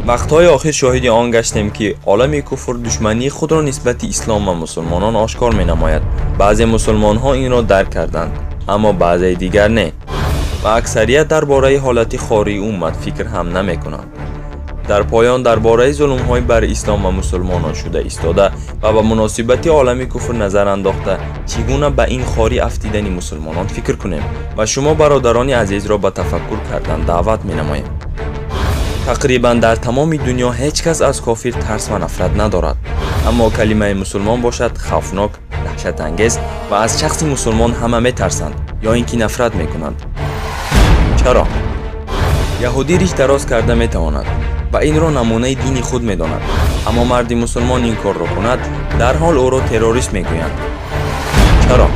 وقتهای آخر شاهد آن گشتیم که عالم کفر دشمنی خود را نسبت اسلام و مسلمانان آشکار می نماید. بعضی مسلمان ها این را درک کردند، اما بعضی دیگر نه و اکثریت درباره حالت خاری امت فکر هم نمی کنند. در پایان درباره ظلم های بر اسلام و مسلمانان شده ایستاده و به مناسبت عالم کفر نظر انداخته چگونه به این خاری افتیدن مسلمانان فکر کنیم و شما برادران عزیز را به تفکر کردن دعوت می نماییم. تقریبا در تمام دنیا هیچ کس از کافر ترس و نفرت ندارد، اما کلمه مسلمان باشد خوفناک، دهشت انگیز و از شخص مسلمان همه می ترسند یا اینکه نفرت می کنند. چرا؟ یهودی ریش دراز کرده می تواند و این را نمونه دین خود می داند، اما مرد مسلمان این کار را کند در حال او را تروریست می گویند. چرا؟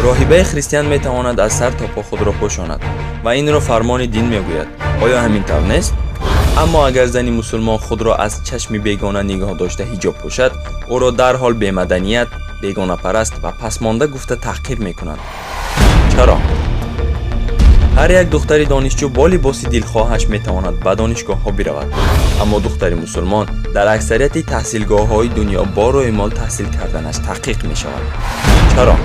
راهبه خریستیان می تواند از سر تا پا خود را پوشاند و این را فرمان دین می گوید. آیا همین طور نیست؟ اما اگر زنی مسلمان خود را از چشم بیگانه نگاه داشته حجاب پوشد، او را در حال بی‌مدنیت، بیگانه پرست و پسمانده گفته تحقیر می کنند. چرا؟ هر یک دختر دانشجو با لباس دلخواهش می تواند به دانشگاه ها برود، اما دختر مسلمان در اکثریت تحصیلگاه های دنیا با رایمال تحصیل کردنش تحقیق می شود. چرا؟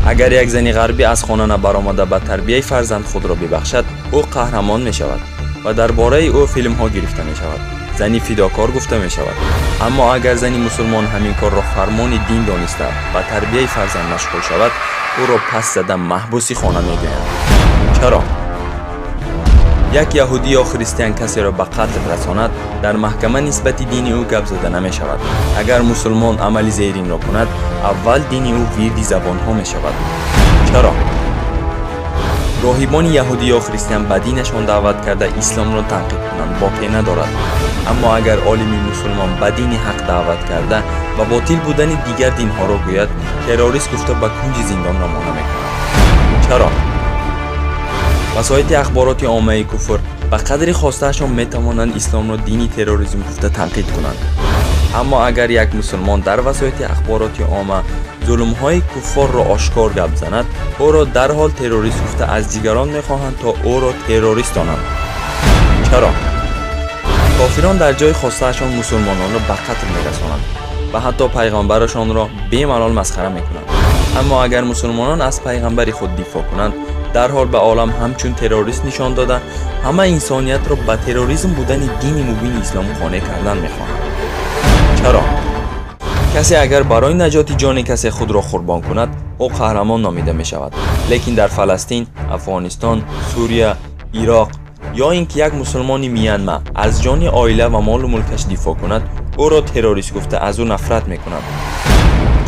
اگر یک زنی غربی از خانه نبرآمده به تربیت فرزند خود را ببخشد، او قهرمان می شود و درباره او فیلم ها گرفته می شود. زنی فداکار گفته می شود. اما اگر زنی مسلمان همین کار را فرمان دین دانسته و تربیت فرزند مشغول شود، او را پس زده محبوس خانه می گویند. چرا؟ یک یهودی یا خریستیان کسی را به قتل رساند، در محکمه نسبت دین او گپ زده نمی شود. اگر مسلمان عمل زیرین را کند، اول دین او ویردی زبان ها می شود. چرا؟ راهبان یهودی یا خریستیان به دینشان دعوت کرده اسلام را تنقیب کنند باکی ندارد، اما اگر عالمی مسلمان به دین حق دعوت کرده و باطل بودن دیگر دین ها را گوید، تروریست گفته به کنج زندان روانه می کند. چرا؟ وسایل اخبارات عامه کفر به قدری خواستهشان می توانند اسلام را دینی تروریسم گفته تنقید کنند، اما اگر یک مسلمان در وسایل اخبارات عامه ظلم های کفار را آشکار گپ زند، او را در حال تروریست گفته از دیگران می خواهند تا او را تروریست دانند. چرا؟ کافران در جای خواستهشان مسلمانان را به قتل می رسانند و حتی پیغمبرشان را بی‌ملال مسخره می کنند، اما اگر مسلمانان از پیغمبر خود دفاع کنند، در حال به عالم همچون تروریست نشان داده همه انسانیت را به تروریسم بودن دین مبین اسلام خانه کردن می‌خواهند. چرا؟ کسی اگر برای نجات جان کسی خود را قربان کند، او قهرمان نامیده می شود، لیکن در فلسطین، افغانستان، سوریه، عراق یا اینکه یک مسلمان میانمار از جان عائله و مال و ملکش دفاع کند، او را تروریست گفته از او نفرت می‌کنند.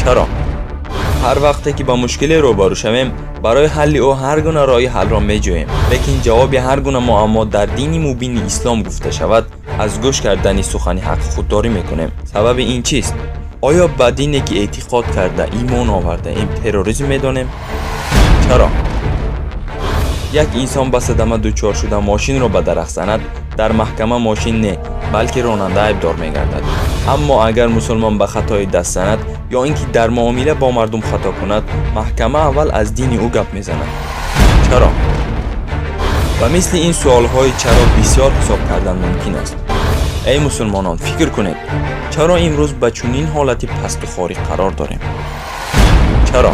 چرا؟ هر وقتی که با مشکل روبرو شویم، برای حل او هر گونه راه حل را می‌جوییم، لیکن جواب هر گونه معما در دین مبین اسلام گفته شود، از گوش کردن سخن حق خودداری می‌کنیم. سبب این چیست؟ آیا به دینی که اعتقاد کرده ایمان آورده این تروریسم می‌دانیم؟ چرا؟ یک انسان به صدمه دچار شده ماشین را به درخت زند، در محکمه ماشین نه بلکه راننده عیبدار می‌گردد، اما اگر مسلمان به خطای دست زند یا اینکه در معامله با مردم خطا کند، محکمه اول از دین او گپ میزند. چرا؟ و مثل این سوال‌های چرا بسیار حساب کردن ممکن است. ای مسلمانان فکر کنید، چرا امروز به چنین حالتی پست و خاری قرار داریم؟ چرا؟